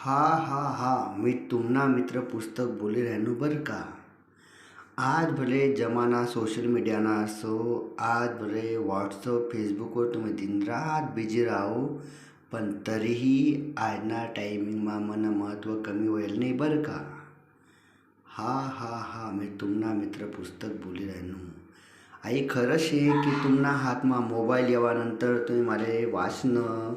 हा हा हा मी तुमना मित्र पुस्तक बोली रहनू बर का. आज भले जमाना सोशल मीडियाना असो, आज भले व्हॉट्सअप फेसबुकवर तुम्ही दिनरात बिझी राहो, पण तरीही आजना टायमिंगमा मन महत्त्व कमी होईल नाही बरं का. हा हा हा मी तुमना मित्र पुस्तक बोली राहिनो. आई खरं शे की तुमना हातमा मोबाईल येवानंतर तुम्ही मला वाचणं,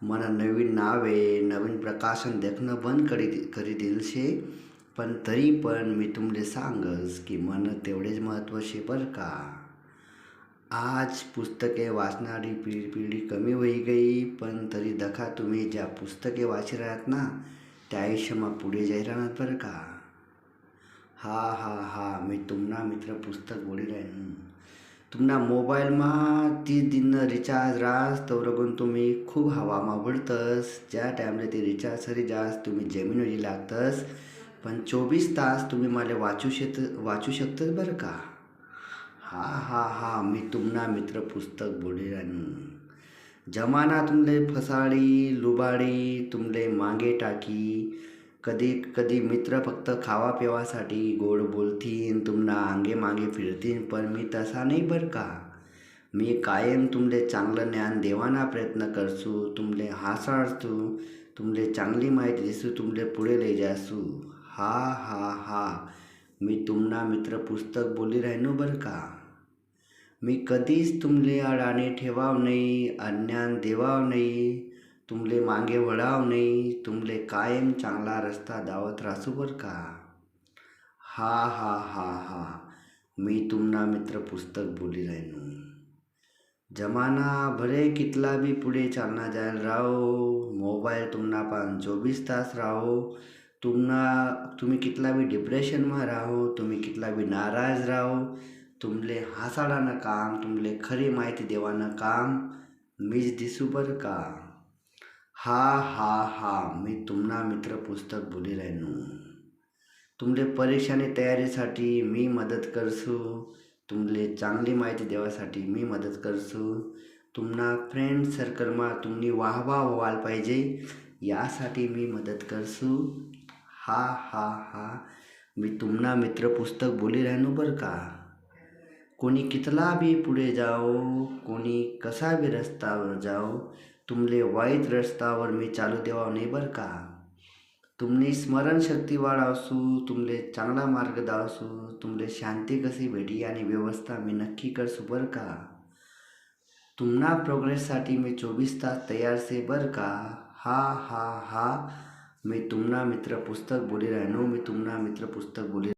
मला नवीन नावे नवीन प्रकाशन देखणं बंद करी दिलं शे. पण तरी पण मी तुमले सांगस की मन तेवढेच महत्त्व शे बरं का. आज पुस्तके वाचणारी पिढी कमी होई गई, पण तरी दखा तुम्ही ज्या पुस्तके वाची राहत ना त्या आयुष्यामा पुढे जाई राहणार बरं का. हा हा हा मी तुमना मित्र पुस्तक बोली राहिनो. तुमना मोबाईलमा 30 दिन रिचार्ज राहस तवरगून तुम्ही खूप हवामा बुडतस. ज्या टाईमला ते रिचार्ज सरी जास तुम्ही जमीनवरी लागतस, पण 24 तास तुम्ही मला वाचू शकतस बरं का. हा हा हा मी तुमना मित्र पुस्तक बोली राहिनो. जमाना तुमले फसाडी लुबाडी तुमले मागे टाकी. कधी कधी मित्र फक्त खावा पिवासाठी गोड बोलतीन, तुमना आंगे मागे फिरतीन, पण मी तसा नाही बरं का. मी कायम तुमले चांगलं ज्ञान देवाना प्रयत्न करसू, तुमले हसाडसू, तुमले चांगली माहिती दिसू, तुमले पुढे लई जासू. हा हा हा मी तुमना मित्र पुस्तक बोली राहिनो बरं का. मी कधीच तुमले अडाणी ठेवाव नाही, अज्ञान देवाव नाही, तुमले मागे वळाव नाही, तुमले कायम चांगला रस्ता दावत राहसू बरं का. हा हा हा हा मी तुमना मित्र पुस्तक बोली राहिनो. जमाना भले कितला भी पुढे चालना जायल राहो, मोबाईल तुमना पान 24 तास राहो, तुम्ही कितला भी डिप्रेशनमा राहो, तुम्ही कितला भी नाराज राहो, तुमले हसाडानं काम, तुमले खरी माहिती देवानं काम मीच दिसू बरं का. हा हा हा मी तुमना मित्र पुस्तक बोली राहिनो. तुमले परीक्षानी तयारीसाठी मी मदत करसू, तुमले चांगली माहिती देवासाठी मी मदत करसू, तुमना फ्रेंड सर्कलमा तुम्ही वाहवा व्हायला पाहिजे यासाठी मी मदत करसू. हा हा हा मी तुमना मित्र पुस्तक बोली राहिनो बरं का. कोणी कितला बी पुढे जाओ, कोणी कसा बी रस्त्यावर जाओ, तुमले वाईट रस्त्यावर मी चालू देवाव नाही बरं का. तुमनी स्मरणशक्ती वाढावसू, तुमले चांगला मार्ग दावसू, तुमले शांती कशी भेटी आणि व्यवस्था मी नक्की करसू बरं का. तुमना प्रोग्रेससाठी मी 24 तास तयार से बरं का. हा हा हा मी तुमना मित्र पुस्तक बोली राहिनो. मी तुमना मित्र पुस्तक बोली